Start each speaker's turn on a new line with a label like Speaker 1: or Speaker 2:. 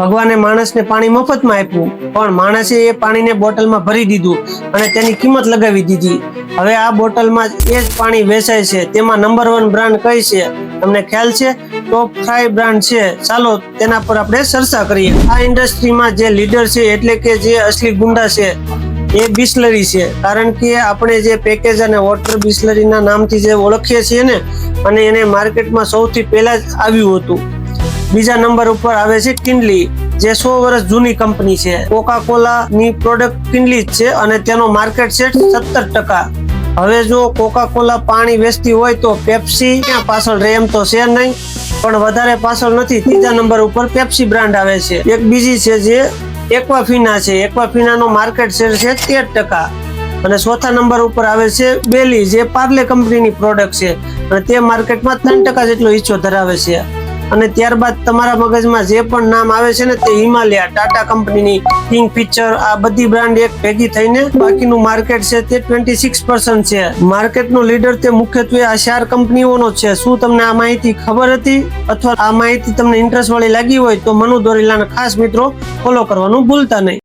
Speaker 1: ભગવાને માણસને પાણી મફતમાં આપ્યું, પણ માણસે એ પાણીને બોટલમાં ભરી દીધું અને તેની કિંમત લગાવી દીધી. હવે આ બોટલમાં એ જ પાણી વેચાય છે. તેમાં નંબર 1 બ્રાન્ડ કઈ છે તમને ખ્યાલ છે? ટોપ 5 બ્રાન્ડ છે. ચાલો તેના પર આપણે ચર્ચા કરીએ. આ ઇન્ડસ્ટ્રીમાં જે લીડર છે એટલે કે જે અસલી ગુંડા છે એ બિસ્લરી છે. કારણ કે આપણે જે પેકેજ અને વોટર બિસ્લરીના નામથી જે ઓળખીએ છીએ ને, અને એને માર્કેટમાં સૌથી પહેલા જ આવ્યું હતું. બીજા નંબર ઉપર આવે છે કિનલી, જે 100 વર્ષ જૂની કંપની છે. કોકા કોલા ની પ્રોડક્ટ કિનલી જ છે અને તેનો માર્કેટ શેર 17%. હવે જો કોકા કોલા પાણી વેચતી હોય તો પેપ્સી ક્યાં પાછળ રહે? એમ તો છે નહીં, પણ વધારે પાછળ નથી. ત્રીજા નંબર ઉપર પેપ્સી બ્રાન્ડ આવે છે. એક બીજી છે જે એક્વાફિના છે. એક્વાફિનાનો માર્કેટ શેર છે 13%. અને ચોથા નંબર ઉપર આવે છે બેલી, જે પાર્લે કંપનીની પ્રોડક્ટ છે અને તે માર્કેટમાં 3% જેટલો હિસ્સો ધરાવે છે. અને ત્યારબાદ તમારા મગજમાં જે પણ નામ આવે છે ને તે હિમાલયા, ટાટા કંપનીની, કિંગફિશર, આ બધી બ્રાન્ડ એક ભેગી થઈને બાકીનું માર્કેટ છે તે 26% છે. માર્કેટનો લીડર તે મુખ્યત્વે આ 4 કંપનીઓનો છે. શું તમને આ માહિતી ખબર હતી અથવા આ માહિતી તમને ઇન્ટરેસ્ટ વાળી લાગી હોય તો મનુ દોરીલાને ખાસ મિત્રો ફોલો કરવાનું ભૂલતા નહીં.